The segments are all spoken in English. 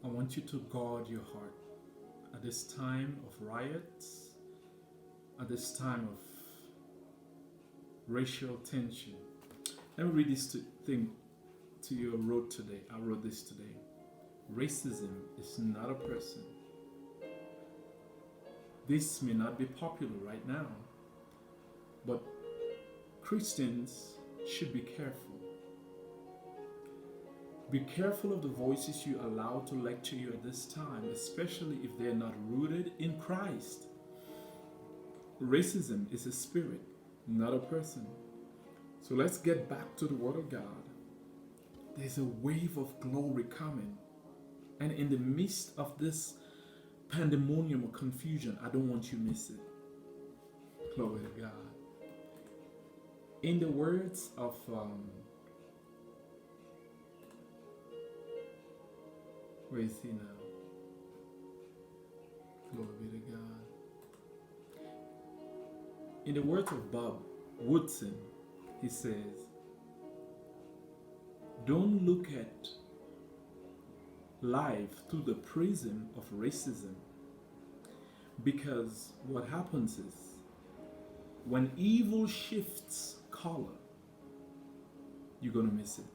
I want you to guard your heart at this time of riots, at this time of racial tension. Let me read this thing to you. I wrote this today. Racism is not a person. This may not be popular right now, but Christians should be careful. Be careful of the voices you allow to lecture you at this time, especially if they're not rooted in Christ. Racism is a spirit, not a person. So let's get back to the Word of God. There's a wave of glory coming. And in the midst of this pandemonium of confusion, I don't want you to miss it. Glory to God. In the words of where is he now? Glory be to God. In the words of Bob Woodson, he says, don't look at life through the prism of racism, because what happens is when evil shifts color, you're going to miss it,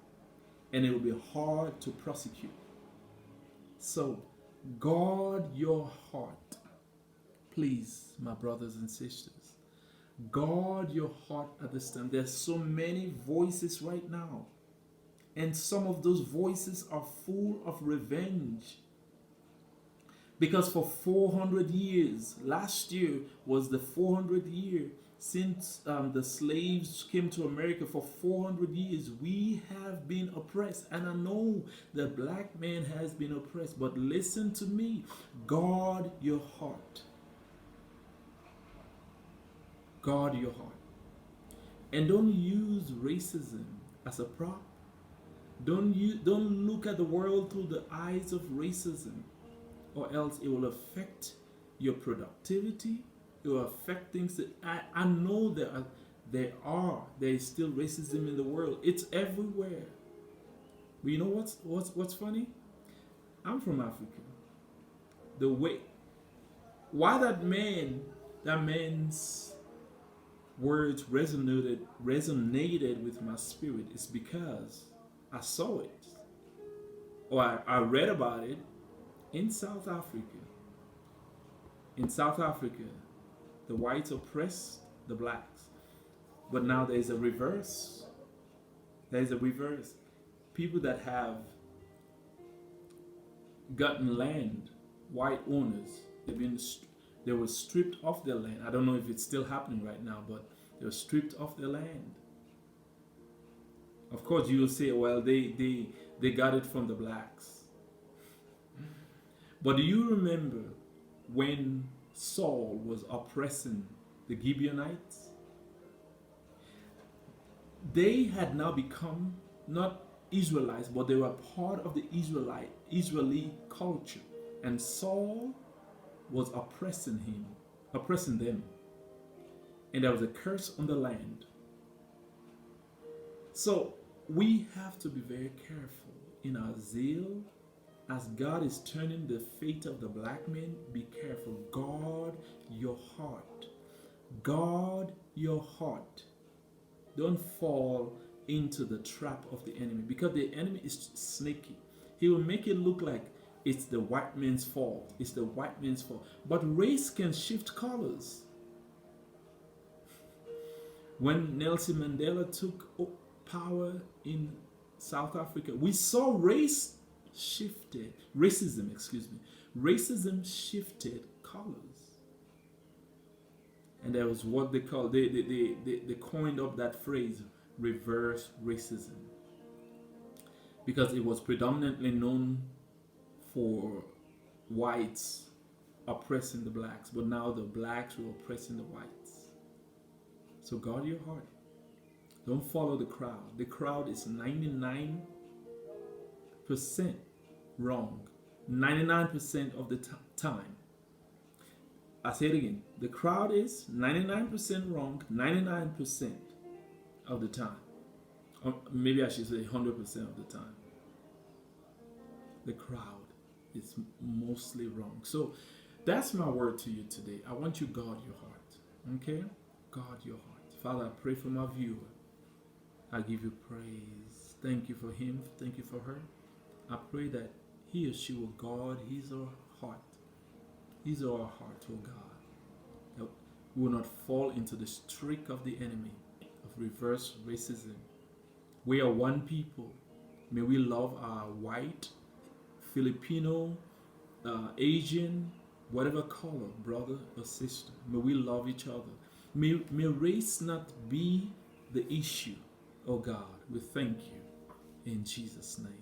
and it will be hard to prosecute. So guard your heart, please, my brothers and sisters. Guard your heart at this time. There's so many voices right now, and some of those voices are full of revenge. Because for 400 years, last year was the 400th year since the slaves came to America. For 400 years, we have been oppressed. And I know the black man has been oppressed. But listen to me. Guard your heart. Guard your heart. And don't use racism as a prop. Don't look at the world through the eyes of racism, or else it will affect your productivity. It will affect things that I know there is still racism in the world. It's everywhere. But you know what's funny? I'm from Africa. The way why that man's words resonated with my spirit is because I saw it, or I read about it in South Africa. In South Africa, the whites oppressed the blacks. But now there's a reverse. There's a reverse. People that have gotten land, white owners, they were stripped off their land. I don't know if it's still happening right now, but they were stripped off their land. Of course, you will say, well, they got it from the blacks. But do you remember when Saul was oppressing the Gibeonites? They had now become not Israelites, but they were part of the Israeli culture. And Saul was oppressing them. And there was a curse on the land. So we have to be very careful in our zeal. As God is turning the fate of the black man, be careful. Guard your heart. Guard your heart. Don't fall into the trap of the enemy, because the enemy is sneaky. He will make it look like it's the white man's fault. It's the white man's fault. But race can shift colors. When Nelson Mandela took power in South Africa, we saw racism shifted colors. And that was what they called, they coined up that phrase, reverse racism. Because it was predominantly known for whites oppressing the blacks, but now the blacks were oppressing the whites. So guard your heart. Don't follow the crowd. The crowd is 99% wrong 99% of the time. I say it again. The crowd is 99% wrong 99% of the time. Or maybe I should say 100% of the time. The crowd is mostly wrong. So that's my word to you today. I want you to guard your heart. Okay? Guard your heart. Father, I pray for my viewer. I give you praise. Thank you for him. Thank you for her. I pray that he or she will guard his or her heart. His or her heart, oh God. That we will not fall into the trick of the enemy of reverse racism. We are one people. May we love our white, Filipino, Asian, whatever color, brother or sister. May we love each other. May race not be the issue. Oh God, we thank you in Jesus' name.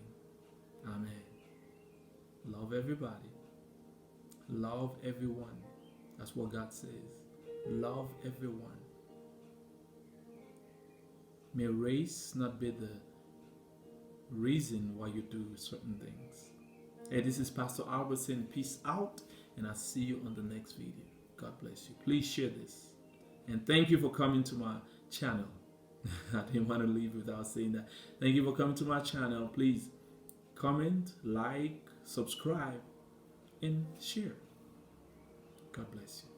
Amen. Love everybody. Love everyone. That's what God says. Love everyone. May race not be the reason why you do certain things. Hey, this is Pastor Albert saying peace out, and I'll see you on the next video. God bless you. Please share this. And thank you for coming to my channel. I didn't want to leave without saying that. Thank you for coming to my channel. Please comment, like, subscribe, and share. God bless you.